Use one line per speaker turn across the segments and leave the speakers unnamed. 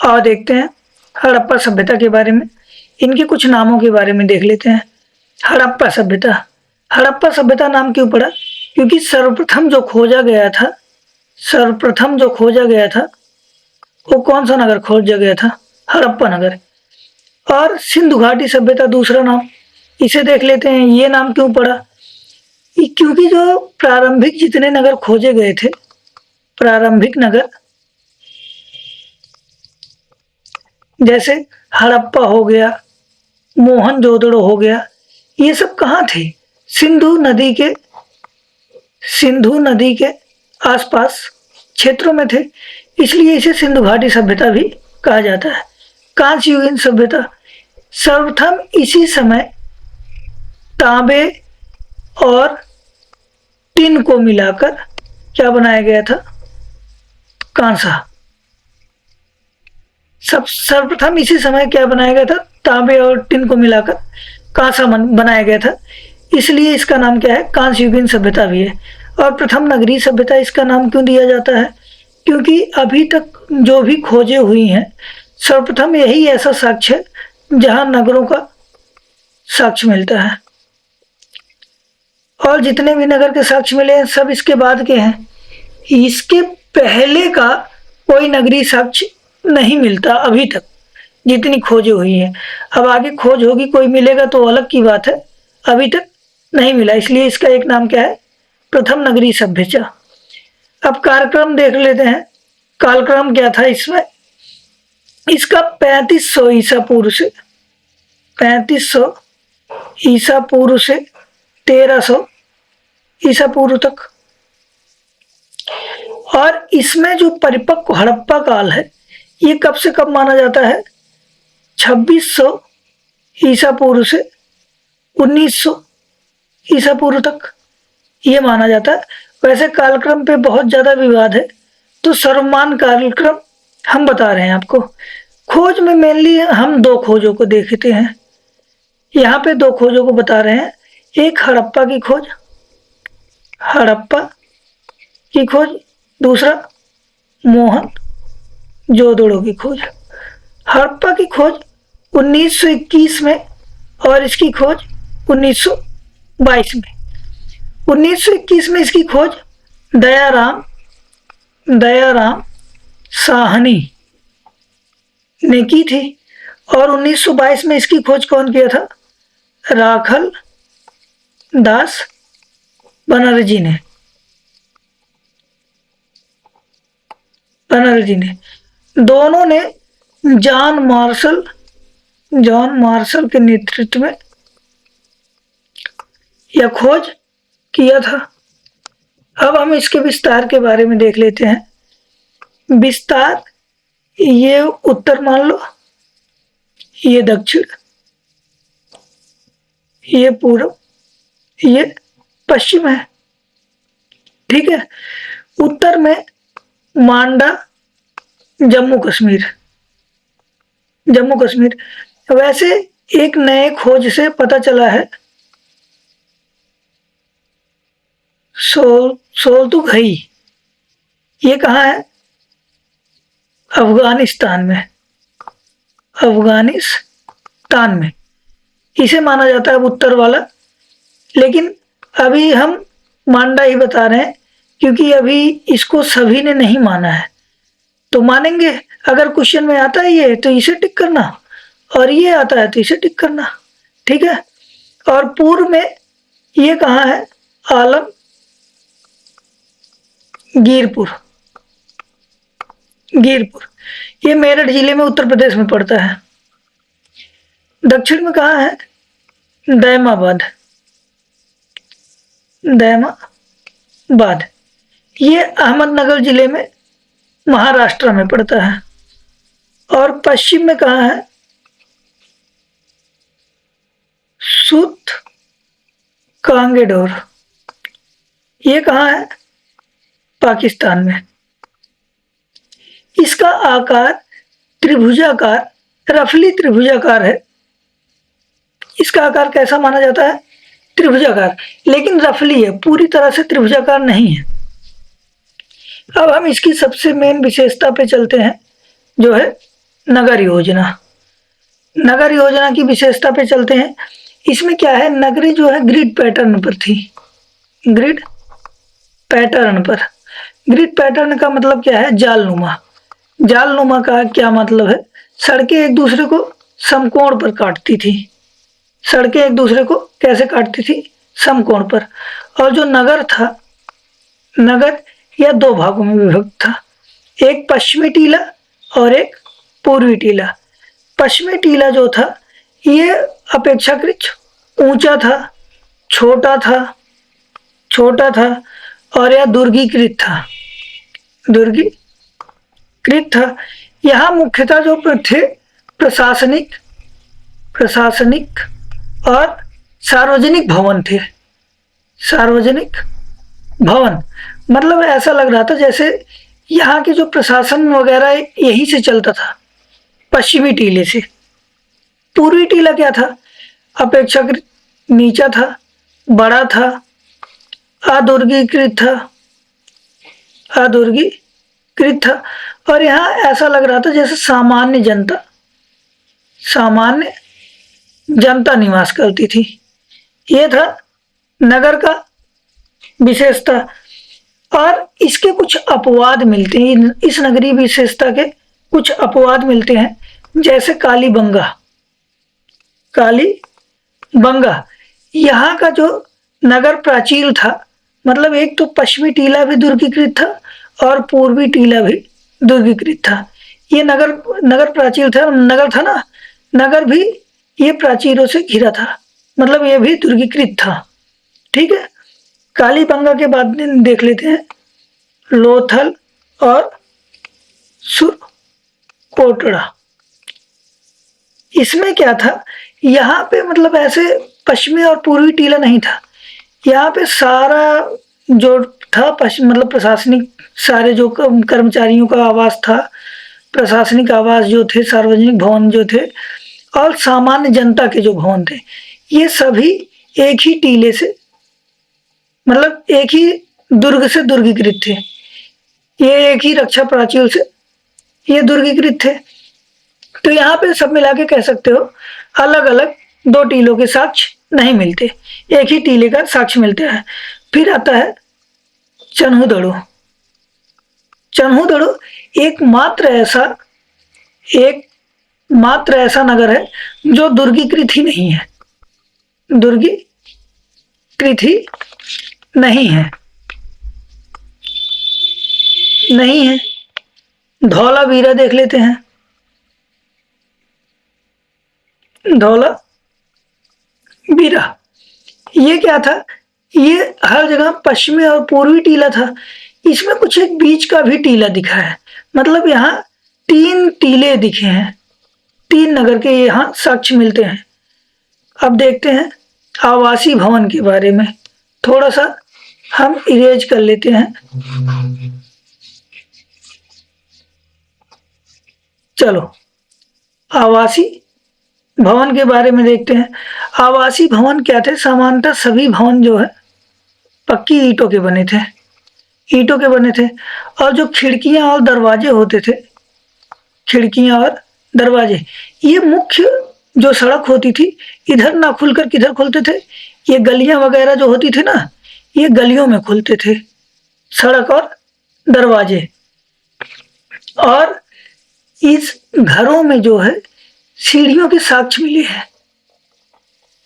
और देखते हैं हड़प्पा सभ्यता के बारे में। इनके कुछ नामों के बारे में देख लेते हैं। हड़प्पा सभ्यता, हड़प्पा सभ्यता नाम क्यों पड़ा? क्योंकि सर्वप्रथम जो खोजा गया था वो कौन सा नगर खोजा गया था? हड़प्पा नगर। और सिंधु घाटी सभ्यता दूसरा नाम, इसे देख लेते हैं। ये नाम क्यों पड़ा? क्योंकि जो प्रारंभिक जितने नगर खोजे गए थे, प्रारंभिक नगर जैसे हड़प्पा हो गया, मोहनजोदड़ो हो गया, ये सब कहाँ थे? सिंधु नदी के आसपास क्षेत्रों में थे, इसलिए इसे सिंधु घाटी सभ्यता भी कहा जाता है। कांस्य युगीन सभ्यता, सर्वप्रथम इसी समय तांबे और टिन को मिलाकर क्या बनाया गया था? कांसा। सर्वप्रथम इसी समय क्या बनाया गया था? तांबे और टिन को मिलाकर कांसा बनाया गया था, इसलिए इसका नाम क्या है? कांस्य युगीन सभ्यता भी है। और प्रथम नगरीय सभ्यता इसका नाम क्यों दिया जाता है? क्योंकि अभी तक जो भी खोजे हुई हैं, सर्वप्रथम यही ऐसा साक्ष्य है जहां नगरों का साक्ष्य मिलता है, और जितने भी नगर के साक्ष्य मिले हैं सब इसके बाद के हैं। इसके पहले का कोई नगरीय साक्ष्य नहीं मिलता अभी तक, जितनी खोजें हुई हैं। अब आगे खोज होगी, कोई मिलेगा तो अलग की बात है, अभी तक नहीं मिला, इसलिए इसका एक नाम क्या है? प्रथम नगरीय सभ्यता। अब कार्यक्रम देख लेते हैं। कालक्रम क्या था इसमें? इसका 3500 ईसा पूर्व से 1300 ईसा पूर्व तक। और इसमें जो परिपक्व हड़प्पा काल है, ये कब से कब माना जाता है? 2600 ईसा पूर्व से 1900 ईसा पूर्व तक ये माना जाता है। वैसे कालक्रम पे बहुत ज़्यादा विवाद है, तो सर्वमान्य कालक्रम हम बता रहे हैं आपको। खोज में मेनली हम दो खोजों को देखते हैं, यहाँ पे दो खोजों को बता रहे हैं। एक हड़प्पा की खोज, दूसरा मोहनजोदड़ो की खोज। हड़प्पा की खोज 1921 में और इसकी खोज 1922 में। 1921 में इसकी खोज दयाराम साहनी ने की थी, और 1922 में इसकी खोज कौन किया था? राखल दास बनर्जी ने। दोनों ने जॉन मार्शल के नेतृत्व में यह खोज किया था। अब हम इसके विस्तार के बारे में देख लेते हैं। विस्तार, ये उत्तर मान लो, ये दक्षिण, ये पूर्व, ये पश्चिम है, ठीक है। उत्तर में मांडा, जम्मू कश्मीर। वैसे एक नए खोज से पता चला है, सोलतुगई, ये कहाँ है? अफगानिस्तान में इसे माना जाता है उत्तर वाला, लेकिन अभी हम मांडा ही बता रहे हैं, क्योंकि अभी इसको सभी ने नहीं माना है। तो मानेंगे, अगर क्वेश्चन में आता है ये तो इसे टिक करना, और ये आता है तो इसे टिक करना, ठीक है। और पूर्व में ये कहाँ है? गिरपुर, ये मेरठ जिले में उत्तर प्रदेश में पड़ता है। दक्षिण में कहाँ है? दैमाबाद, ये अहमदनगर जिले में महाराष्ट्र में पड़ता है। और पश्चिम में कहाँ है? सूत कांगेडोर, ये कहाँ है? पाकिस्तान में। इसका आकार त्रिभुजाकार, रफली त्रिभुजाकार है। इसका आकार कैसा माना जाता है? त्रिभुजाकार, लेकिन रफली है, पूरी तरह से त्रिभुजाकार नहीं है। अब हम इसकी सबसे मेन विशेषता पे चलते हैं, जो है नगर योजना। नगर योजना की विशेषता पे चलते हैं। इसमें क्या है, नगरी जो है ग्रिड पैटर्न पर थी। ग्रिड पैटर्न पर, ग्रिड पैटर्न का मतलब क्या है, जालनुमा। जालनुमा का क्या मतलब है, सड़कें एक दूसरे को समकोण पर काटती थी। सड़कें एक दूसरे को कैसे काटती थी, समकोण पर। और जो नगर था, नगर यह दो भागों में विभक्त था, एक पश्चिमी टीला और एक पूर्वी टीला। पश्चिमी टीला जो था ये अपेक्षाकृत ऊंचा था, छोटा था, छोटा था और यह दुर्गीकृत था, दुर्गीकृत था। यहाँ मुख्यतः जो थे प्रशासनिक प्रशासनिक और सार्वजनिक भवन थे। सार्वजनिक भवन मतलब ऐसा लग रहा था जैसे यहाँ के जो प्रशासन वगैरह यहीं से चलता था, पश्चिमी टीले से। पूर्वी टीला क्या था, अपेक्षाकृत नीचा था, बड़ा था, अदुर्गीकृत था, अदुर्गीकृत था। और यहाँ ऐसा लग रहा था जैसे सामान्य जनता निवास करती थी। ये था नगर का विशेषता। और इसके कुछ अपवाद मिलते हैं, इस नगरीय विशेषता के कुछ अपवाद मिलते हैं, जैसे कालीबंगा। कालीबंगा यहाँ का जो नगर प्राचीर था, मतलब एक तो पश्चिमी टीला भी दुर्गीकृत था और पूर्वी टीला भी दुर्गीकृत था। ये नगर प्राचीर था, नगर था ना, नगर भी ये प्राचीरों से घिरा था, मतलब ये भी दुर्गीकृत था। ठीक है, कालीबंगा के बाद देख लेते हैं लोथल और सुरकोटड़ा। इसमें क्या था, यहाँ पे मतलब ऐसे पश्चिमी और पूर्वी टीला नहीं था। यहाँ पे सारा जो था मतलब प्रशासनिक सारे जो कर्मचारियों का आवास था, प्रशासनिक आवास जो थे, सार्वजनिक भवन जो थे और सामान्य जनता के जो भवन थे, ये सभी एक ही टीले से, मतलब एक ही दुर्ग से दुर्गीकृत थे। ये एक ही रक्षा प्राचीर से ये दुर्गीकृत थे। तो यहाँ पे सब मिला के कह सकते हो अलग अलग दो टीलों के साक्ष्य नहीं मिलते, एक ही टीले का साक्ष्य मिलता है। फिर आता है चन्हुदड़ो। चन्हुदड़ो एकमात्र ऐसा नगर है जो दुर्गीकृत ही नहीं है, दुर्गीकृत ही नहीं है, नहीं है। धौलावीरा देख लेते हैं। धौलावीरा ये क्या था, ये हर जगह पश्चिमी और पूर्वी टीला था। इसमें कुछ एक बीच का भी टीला दिखा है, मतलब यहाँ 3 टीले दिखे हैं, 3 नगर के यहाँ साक्ष्य मिलते हैं। अब देखते हैं आवासीय भवन के बारे में, थोड़ा सा हम इरेज कर लेते हैं। चलो आवासीय भवन के बारे में देखते हैं। आवासीय भवन क्या थे, सामान्यतः सभी भवन जो है पक्की ईंटों के बने थे, ईंटों के बने थे। और जो खिड़कियां और दरवाजे होते थे, खिड़कियां और दरवाजे, ये मुख्य जो सड़क होती थी इधर ना खुलकर किधर खुलते थे, ये गलियां वगैरह जो होती थी ना, ये गलियों में खुलते थे सड़क और दरवाजे। और इस घरों में जो है सीढ़ियों के साक्ष्य मिले हैं।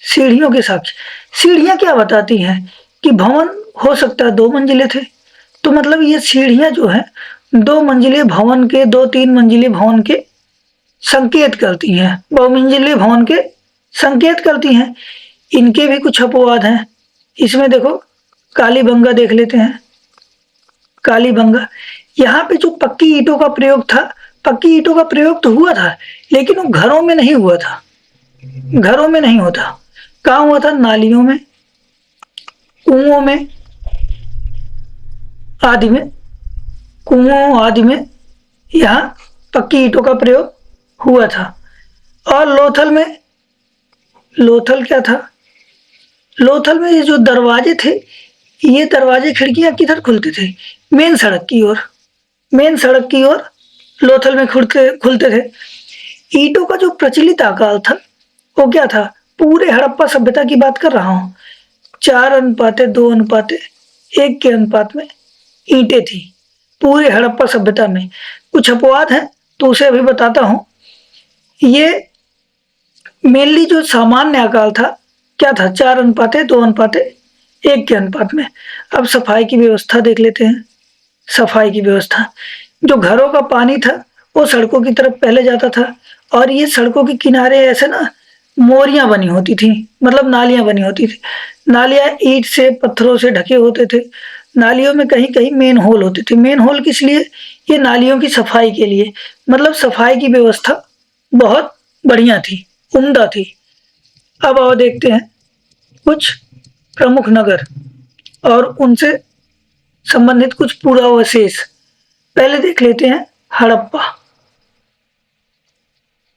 सीढ़ियों के साक्ष्य, सीढ़ियां क्या बताती हैं कि भवन हो सकता है 2 मंजिले थे, तो मतलब ये सीढ़ियां जो है 2 मंजिले भवन के, 2-3 मंजिले भवन के संकेत करती हैं, बहुमंजिले भवन के संकेत करती हैं। इनके भी कुछ अपवाद हैं। इसमें देखो कालीबंगा देख लेते हैं। कालीबंगा यहाँ पे जो पक्की ईंटों का प्रयोग था, पक्की ईंटों का प्रयोग तो हुआ था लेकिन वो घरों में नहीं हुआ था, घरों में नहीं होता। कहाँ हुआ था, नालियों में, कुओं में आदि में, कुओं आदि में यहाँ पक्की ईंटों का प्रयोग हुआ था। और लोथल में, लोथल क्या था, लोथल में ये जो दरवाजे थे, ये दरवाजे खिड़कियां किधर खुलते थे, मेन सड़क की ओर, मेन सड़क की ओर लोथल में खुलते थे। ईंटों का जो प्रचलित आकार था वो क्या था, पूरे हड़प्पा सभ्यता की बात कर रहा हूँ, 4:2:1 के अनुपात में ईंटें थी पूरे हड़प्पा सभ्यता में। कुछ अपवाद हैं तो उसे अभी बताता हूँ। ये मेनली जो सामान्य आकार था क्या था, 4:2:1 के अनुपात में। अब सफाई की व्यवस्था देख लेते हैं। सफाई की व्यवस्था, जो घरों का पानी था वो सड़कों की तरफ पहले जाता था, और ये सड़कों के किनारे ऐसे ना मोरियां बनी होती थी, मतलब नालियां बनी होती थी। नालियां ईंट से पत्थरों से ढके होते थे। नालियों में कहीं कहीं मेन होल होते थे। मेन होल किस लिए, ये नालियों की सफाई के लिए। मतलब सफाई की व्यवस्था बहुत बढ़िया थी, उम्दा थी। अब आओ देखते हैं कुछ प्रमुख नगर और उनसे संबंधित कुछ पुरावशेष। पहले देख लेते हैं हड़प्पा।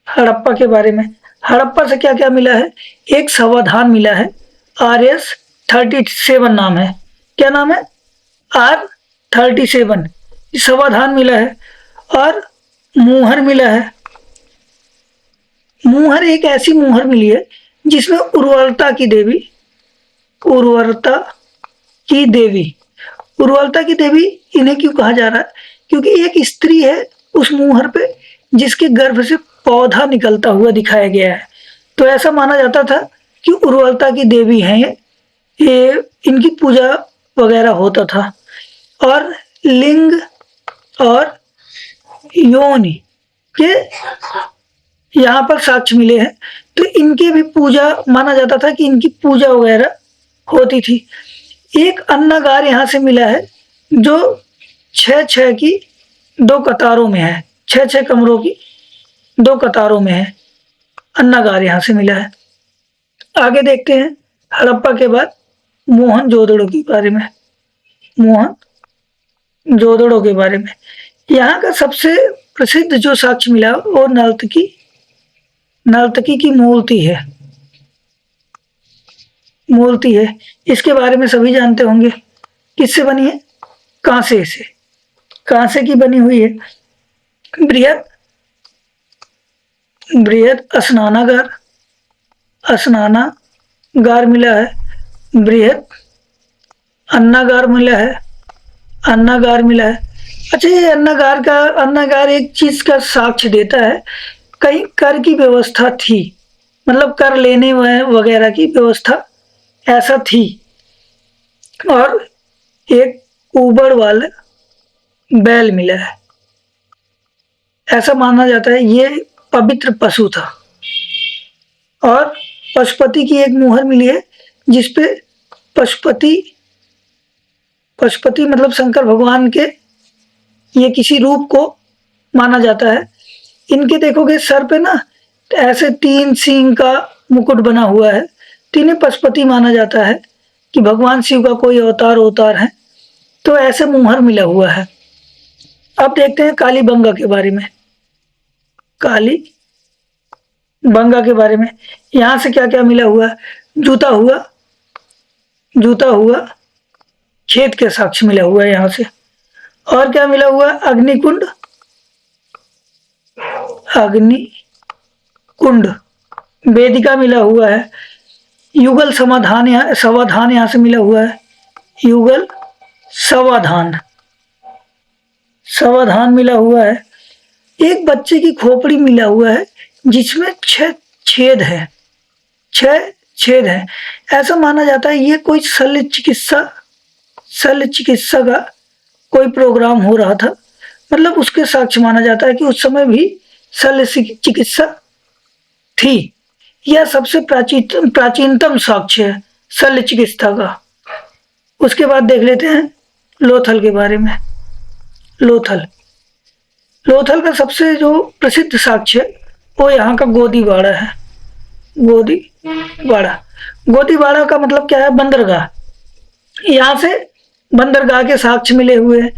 हड़प्पा के बारे में, हड़प्पा से क्या क्या मिला है, एक समाधान मिला है, RS-37 नाम है। क्या नाम है, R-37 समाधान मिला है। और मुहर मिला है। मुहर एक ऐसी मुहर मिली है जिसमें उर्वरता की देवी, उर्वरता की देवी, उर्वरता की देवी इन्हें क्यों कहा जा रहा है, क्योंकि एक स्त्री है उस मुहर पे जिसके गर्भ से पौधा निकलता हुआ दिखाया गया है। तो ऐसा माना जाता था कि उर्वरता की देवी हैं ये, इनकी पूजा वगैरह होता था। और लिंग और योनि के यहाँ पर साक्ष्य मिले हैं, तो इनके भी पूजा माना जाता था कि इनकी पूजा वगैरह होती थी। एक अन्नागार यहाँ से मिला है जो 6-6 की 2 कतारों में है, 6-6 कमरों की 2 कतारों में है। अन्नागार यहाँ से मिला है। आगे देखते हैं हड़प्पा के बाद मोहनजोदड़ो के बारे में। मोहनजोदड़ो के बारे में यहाँ का सबसे प्रसिद्ध जो साक्ष्य मिला वो नर्तकी की मूर्ति है। मूर्ति है, इसके बारे में सभी जानते होंगे। किससे बनी है, कांसे से, कांसे की बनी हुई है। बृहद स्नानागार मिला है। बृहद अन्नागार मिला है। अच्छा, ये अन्नागार एक चीज का साक्ष्य देता है, कहीं कर की व्यवस्था थी, मतलब कर लेने वगैरह की व्यवस्था ऐसा थी। और एक ऊबड़ वाला बैल मिला है। ऐसा माना जाता है ये पवित्र पशु था। और पशुपति की एक मुहर मिली है जिसपे पशुपति मतलब शंकर भगवान के ये किसी रूप को माना जाता है। इनके देखोगे सर पे ना ऐसे 3 सींग का मुकुट बना हुआ है, तो इन्हें पशुपति माना जाता है कि भगवान शिव का कोई अवतार है। तो ऐसे मुहर मिला हुआ है। अब देखते हैं कालीबंगा के बारे में। कालीबंगा के बारे में यहाँ से क्या क्या मिला हुआ है, जूता हुआ, खेत के साक्ष्य मिला हुआ है यहाँ से। और क्या मिला हुआ है, अग्निकुंड, वेदिका मिला हुआ है। युगल समाधान यहाँ से मिला हुआ है। युगल समाधान मिला हुआ है। एक बच्चे की खोपड़ी मिला हुआ है जिसमें 6 छेद है। ऐसा माना जाता है ये कोई शल्य चिकित्सा का कोई प्रोग्राम हो रहा था, मतलब उसके साक्ष्य माना जाता है कि उस समय भी शल्य चिकित्सा थी। यह सबसे प्राचीनतम साक्ष्य है शल्य चिकित्सा का। उसके बाद देख लेते हैं लोथल के बारे में। लोथल का सबसे जो प्रसिद्ध साक्ष्य है वो यहाँ का गोदीवाड़ा है। गोदीवाड़ा का मतलब क्या है, बंदरगाह। यहाँ से बंदरगाह के साक्ष्य मिले हुए हैं।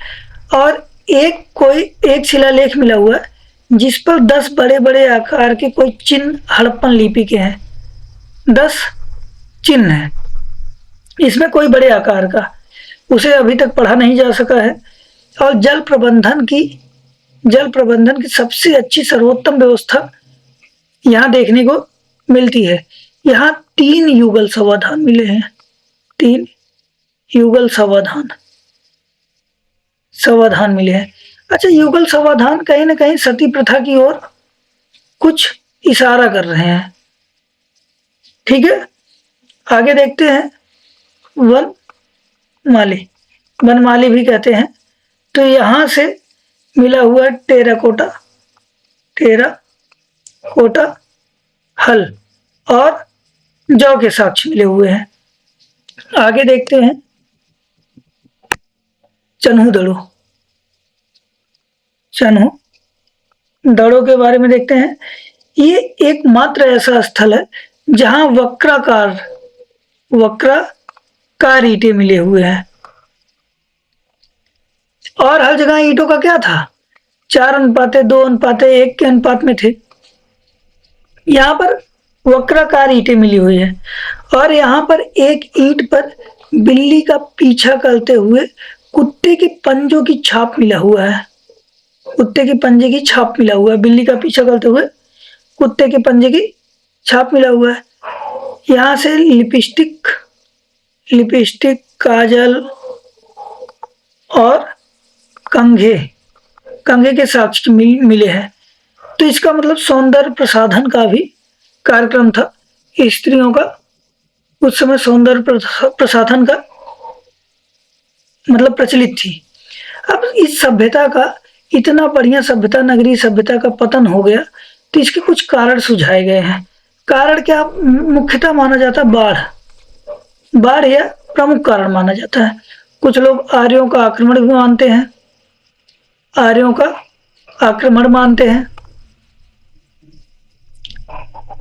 और एक शिलालेख मिला हुआ है जिस पर 10 बड़े बड़े आकार के कोई चिन्ह हड़प्पन लिपि के हैं। 10 चिन्ह हैं इसमें, कोई बड़े आकार का, उसे अभी तक पढ़ा नहीं जा सका है। और जल प्रबंधन की सबसे अच्छी सर्वोत्तम व्यवस्था यहाँ देखने को मिलती है। यहाँ 3 युगल समाधान मिले हैं, 3 युगल समाधान मिले हैं। अच्छा, युगल समाधान कहीं ना कहीं सती प्रथा की ओर कुछ इशारा कर रहे हैं। ठीक है, आगे देखते हैं। वनमाली, वनमाली भी कहते हैं। तो यहाँ से मिला हुआ टेराकोटा हल और जौ के साक्ष्य मिले हुए हैं। आगे देखते हैं चन्हू दड़ों के बारे में देखते हैं। ये एकमात्र ऐसा स्थल है जहां वक्राकार ईंटें मिले हुए हैं, और हर जगह ईंटों का क्या था, 4:2:1 के अनुपात में थे। यहाँ पर वक्राकार ईंटें मिली हुई है, और यहाँ पर एक ईंट पर बिल्ली का पीछा करते हुए कुत्ते के पंजों की छाप मिला हुआ है। कुत्ते के पंजे की छाप मिला हुआ है, बिल्ली का पीछा करते हुए कुत्ते के पंजे की छाप मिला हुआ है। यहाँ से लिपस्टिक, काजल और कंघे के साक्ष्य मिले हैं। तो इसका मतलब सौंदर्य प्रसाधन का भी कार्यक्रम था। स्त्रियों का उस समय सौंदर्य प्रसाधन का मतलब प्रचलित थी। अब इस सभ्यता का, इतना बढ़िया सभ्यता, नगरीय सभ्यता का पतन हो गया, तो इसके कुछ कारण सुझाए गए हैं। कारण क्या मुख्यतः माना जाता है? बाढ़ यह प्रमुख कारण माना जाता है। कुछ लोग आर्यों का आक्रमण भी मानते हैं,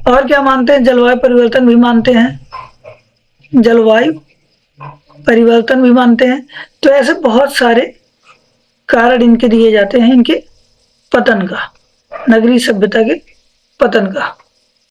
और क्या मानते हैं? जलवायु परिवर्तन भी मानते हैं। तो ऐसे बहुत सारे कारण इनके दिए जाते हैं, इनके पतन का, नगरीय सभ्यता के पतन का।